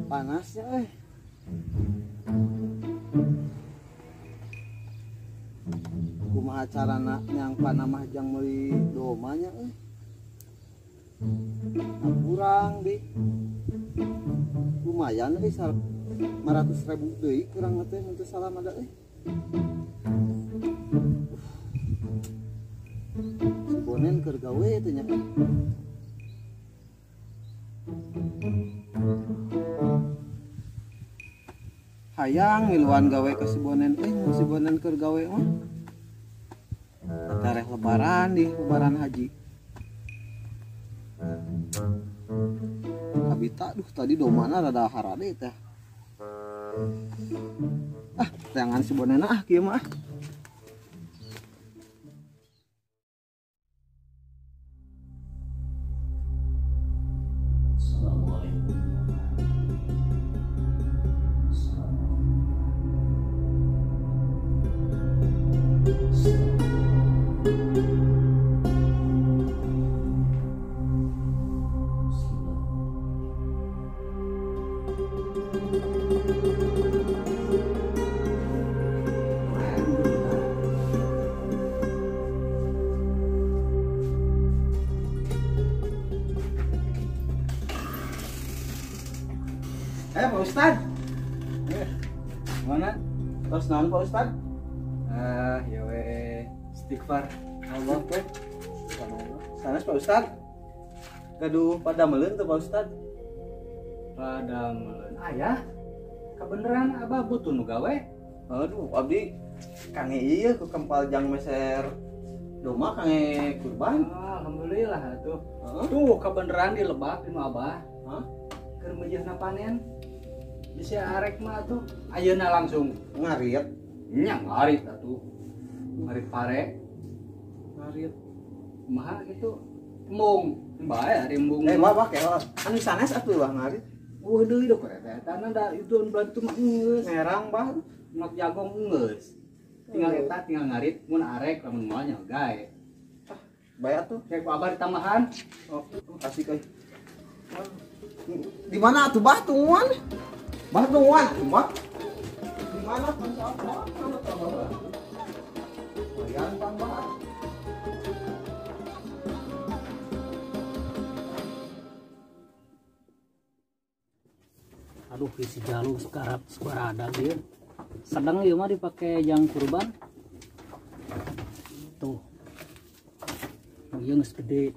Panasnya kumaha carana yang panamah jang meuli domanya kurang di lumayan 500.000 deui kurang teh mun teu salah mada si Bonen keur gawe teh nya hayang miluan gawe ke si Bonen si Bonen keur gawe mah tareh lebaran di lebaran haji habita duh tadi domana rada harade teh jangan si Bonena kieu mah Pak Ustad. Mana? Terus naon Pak Ustad? Ya we istighfar Allah we. Sanes Pak Ustad. Gaduh pada meuleun teu Pak Ustad? Pada meuleun. Aya. Kabeneran Abah butuh nu gawe? Aduh, abdi kange ieu ku kempal jang meser doma kange kurban. Alhamdulillah atuh. Tuh kabeneran di Lebak di Abah. Keur meujeuhna panen. Bisa arek mah tuh ayeuna langsung Ngarit. Nya ngarit atuh. Ngarit pare. Ngarit. Kumaha gitu. Embung. Bae ari embung. Wah keos. Anu sanes atuh Bah ngarit. Deui do keretetan da itu bantu mah geus. Merang Bah. Mak jagong geus. Tinggal eta tinggal ngarit mun arek lamun moal nya gae. Bae atuh. Rek Abah ditambahan. Kasih euy. Di mana atuh Bah tungguan? Bah tungguan, Bah. Di mana kan apa? Bayan Bang Bah. Aduh, si Jalu sekarang ada dia. Sedang ieu mah dipake jang kurban. Tuh. Ieu geus gede.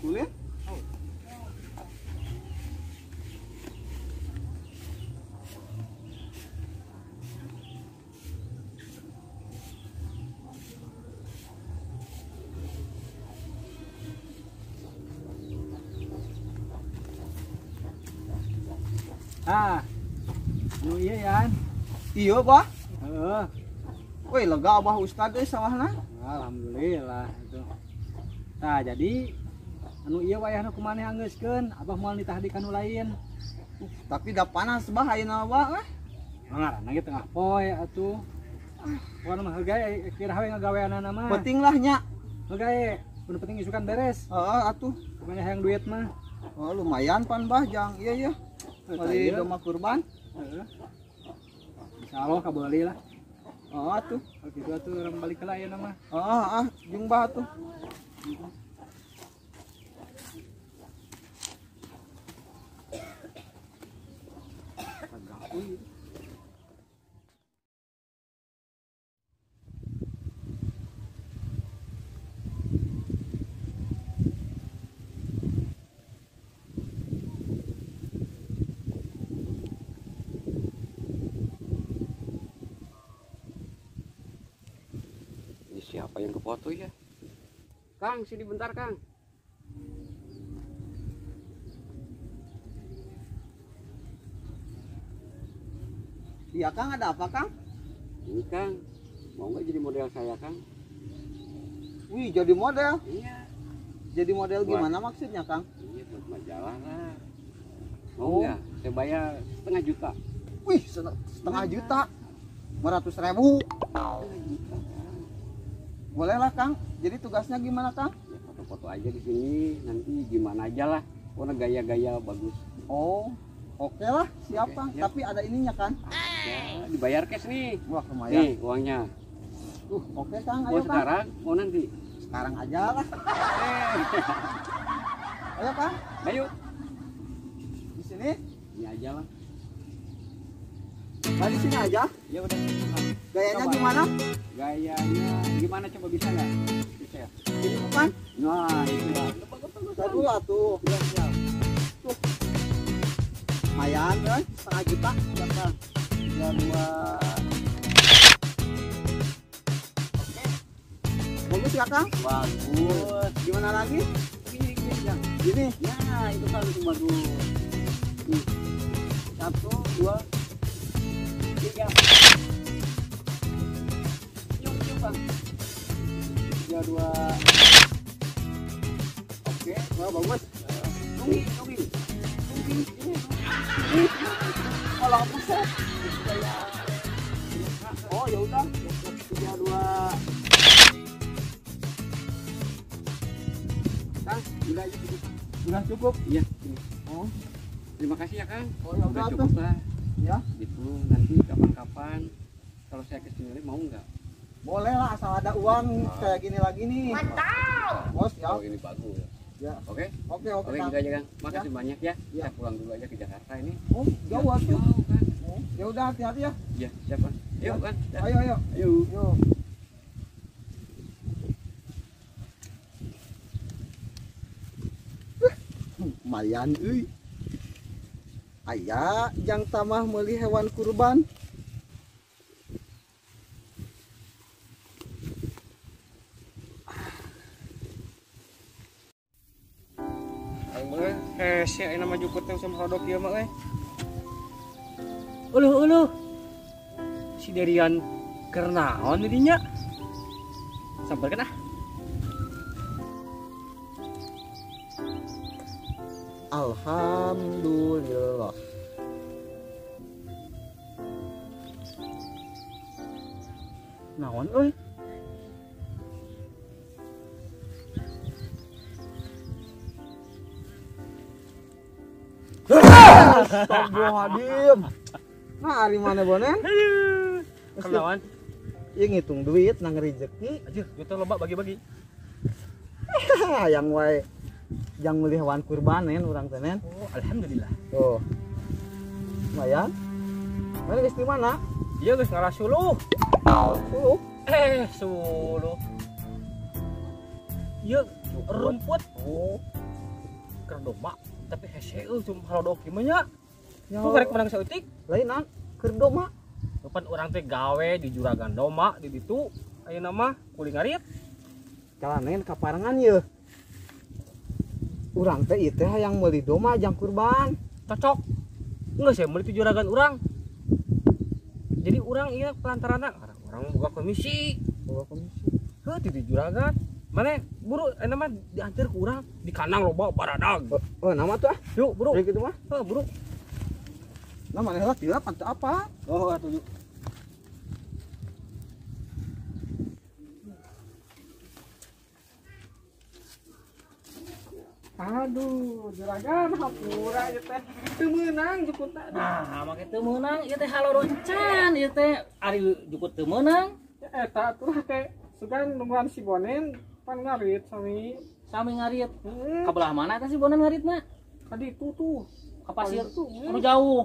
Boleh? Nu ieu yan. Iya, Bah. Heeh. Woi, lega Abah Ustad euy sawahna. Alhamdulillah itu. Nah, jadi anu ieu wayahna kumaneh anggeuskeun, Abah moal nitah di kanu lain. Tapi da panas Bah ayeuna Bah. Ngaranna ge tengah poe atuh. Pokona mah gawe kira we ngagaweanana mah. Penting lah nya. Gawe, kudu penting isukan beres. Heeh atuh. Pokoknya hayang duit mah. Oh, lumayan pan Bah jang. Iya. Beli domba kurban. Heeh. Insyaallah kabeuli lah. Oh atuh. Kalau gitu atuh orang balik ke lain mah. Jeung Bah atuh. Siapa yang kefoto ya? Kang, sini bentar Kang. Iya Kang, ada apa Kang? Ini Kang, mau nggak jadi model saya Kang? Wih, jadi model? Iya. Jadi model gimana maksudnya Kang? Iya, buat majalah lah. Mau nggak? Saya bayar 1,5 juta. Wih, setengah juta. 500.000. Boleh lah Kang. Jadi tugasnya gimana Kang? Ya, foto-foto aja di sini, nanti gimana aja lah. Pokoknya gaya-gaya bagus. Oh, oke lah, siapa? Oke, ya. Tapi ada ininya kan? Ya, dibayar cash nih. Wah, lumayan. Nih uangnya. Oke Kang, Mau ayo Kang. sekarang, mau nanti. Sekarang aja lah. Ayo Kang, Ayo, di sini. ini aja lah. Nah, di sini aja. Ya udah. Gayanya Coba. gimana? Gayanya gimana coba bisa nggak? Bisa ya? Ini bukan? Nah, itu ya. Saya dulu atuh. Ya, ya. Tuh. Lumayan kan? Setengah juta. Ya, Kang. 3, 2. Oke. Bagus ya Kang? Bagus. Gimana lagi? Gini, ya. Gini. Ya, itu kan itu bagus. Nih. 1, 2, 3. Yuk, Bang. 3, 2. Oke. Wah, bagus. Nungging. Ini. Kalau buset. Oh, ya udah. 3, 2. Kang, udah aja cukup. Sudah cukup. Iya, ini. Oh, Terima kasih ya, Kang. Oh, ya udah, cukup lah. ya. Gitu, nanti kapan-kapan kalau saya kesini lagi mau nggak? Boleh lah asal ada uang kayak gini lagi nih. Mantap. Bos, ya. Oh, ini bagus. Ya. Oke? Oke, Oke, Kang. gitu aja, Kang. Makasih banyak ya. Ya. Saya pulang dulu aja ke Jakarta ini. Oh, jauh atuh. Jauh, kan? Oh, ya udah hati-hati ya. Iya, siapa? Yuk, kan? Dah. Ayo. Ayo. Yuk. Lumayan euy. Aya jang tamah meuli hewan kurban. Aing mah hese ayeuna mah jukut teh sama rodok ieu mah Uluh. Si Derian keur naon dinya? Sampeurkeun ah. Alhamdulillah. Naon euy? Astagfirullahaladzim. Nah, hari mana bonen? Kenawan. Ieu ngitung duit nang rezeki. Anjir, kita loba bagi-bagi. Yang wae jang meuli hewan kurban nen urang teh nen. Oh, alhamdulillah. Tuh. Lumayan. Mana geus di mana? Ieu geus ngalah suluh. Suluh. Ieu rumput. Oh. Keur domba, tapi hese euy cuma rodok ieu mah nya. Ya. Ku karek menang saeutik. Lain keur doma. Depan urang teh gawe di juragan doma di ditu. Ayeuna mah kuling ngarit. Kalanen kaparangan ye. Urang teh ieu teh hayang meuli doma jang kurban. Cocok. Enggak saya meuli di juragan urang. Jadi urang ieu pelantarana orang buka komisi. Bawa komisi. Heuh di juragan. Mana buru nama diantar ke urang di kanang loba baradag. Oh, nama tuh ah. Yuk buru. Kayak gitu mah. Heuh buru. Nah, mana lah dia apa? Oh atuh yuk. Aduh, juragan hapura ieu teh. Teu meunang jukutna. Nah, make teu meunang ieu teh haloroncan ieu teh ari jukut teu meunang. Ya eta tuh teh sugan nungguan si Bonen pan ngarit sami. Sami ngarit. Kabelah mana eta si Bonan ngaritna? Tadi itu tuh. Ka pasir Tuh. anu jauh.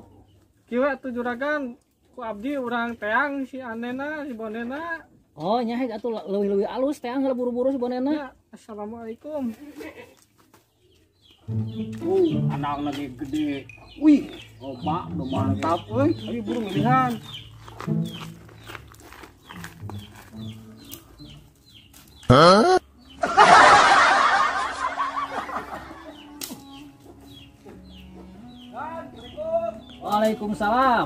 Kieu tuh juragan ku abdi urang teang si anena si Bonena. Oh, nya atuh leuwih-leuwih alus teh anggal buru-buru si Bonena. Ya, assalamualaikum. Anak lagi gede. Wih, Loba, mantap euy. Ayo buru milihan. Waalaikumsalam.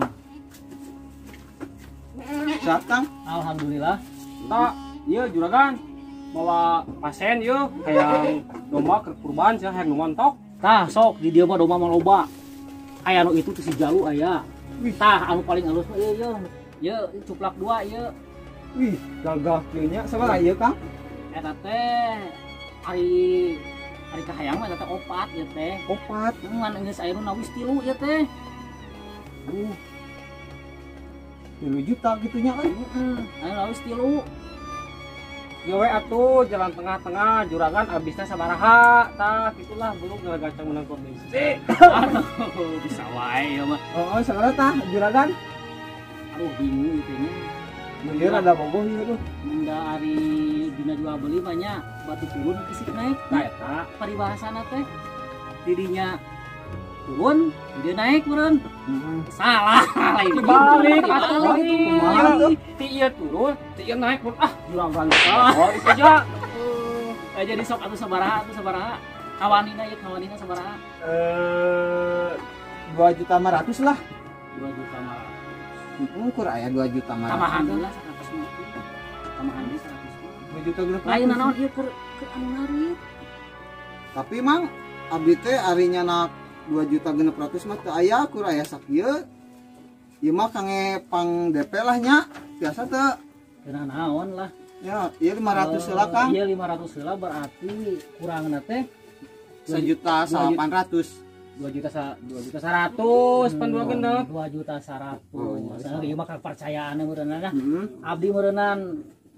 Sehat Kang? Alhamdulillah. Tak, iya juragan bawa pasien yuk kayak domba ke kurban sih yang montok. Tah sok di dieu mah domba mah loba. Aya nu itu tuh si Jalu aya. Tah anu paling halus mah ieu ye cuplak 2 ye. Wih, gagah kieu nya. Sabaraha ieu, Kang? Eta teh ari kahayang mah eta opat ye teh. Opat. Ngan geus aya nu nawis 3 ye teh. 3 juta gitunya kan. Aya nawis 3. Ya we atuh jalan tengah-tengah juragan abisnya sabaraha tah gitulah belum ngaragacang menang komisi. Aduh, bisa wae ya mah. Oh, sabaraha tah juragan? Aduh bingung itu nya. Ieu rada bogoh ieu tuh. Munda ari dina jual beli banyak batu turun kesik naik. Nah eta Paribahasana teh dirinya turun, dia naik meureun. Salah, lain dibalik gitu. atuh kumaha tuh? ti ieu turun ti ieu naik pun juragan oh itu aja. Jadi sok atuh sabaraha kawanina ya kawanina sabaraha 2.500.000 lah. 2 juta mah Ukur aya 2.500.000. tamahan lah 150 tamahan di 100 2 juta genep. lain naon ieu keur anu ngarit Tapi mang abdi teh arinya nak 2.600.000 mah teu aya kur aya sakieu. Ieu mah kangge pang DP lah nya. Biasa teu. kena naon lah Ya, ieu 500 heula Kang. iya 500 heula berarti kurangna teh 1.800.000. 2 juta 2.100.000 pan 2 genep 2 juta 100. Oh, iya. Soalnya ieu mah kepercayaan meureunana. Heeh. Abdi meureunnan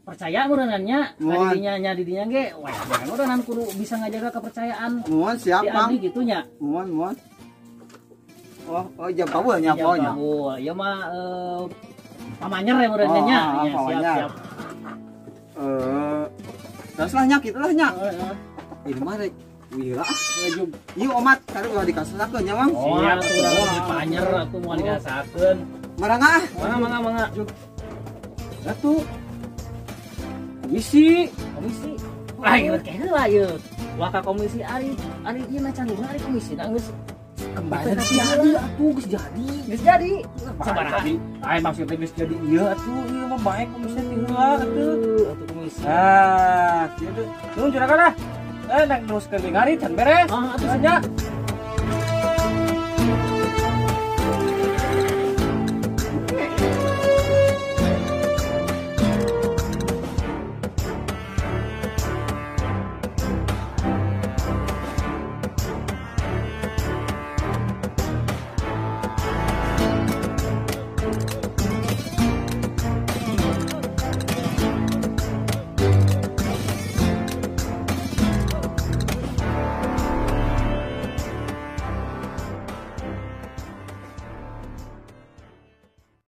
percaya meureunnan nya. Mohon. Nya didinya ge wah meureunnan kudu bisa ngajaga kepercayaan. Muon siap Di Mang. abdi gitu nya. Muon. Oh jam kabul nya ponya. Ieu mah pamanyer ya meureunnan nya. Oh, Ya, pamanyer. siap. Terus lah nya kitu lah nya. Heeh. Ini mah rek wira. Ieu omat kare ulah dikasakeun nya Mang. Oh, atuh pamanyer atuh moal digasakeun. Marangga ah. mangga atuh komisi Ah, ieu teh heula ieu. Waka komisi ari ieu na candungan ari komisi na geus kembali jadi atuh geus jadi. Geus jadi. Sabaraha? ai maksudnya geus jadi ieu atuh ieu mah bae komisi ti heula atuh Atuh komisi. kieu tuh nu juragan dah nak terus ke ngari can beres Ah, atuh aja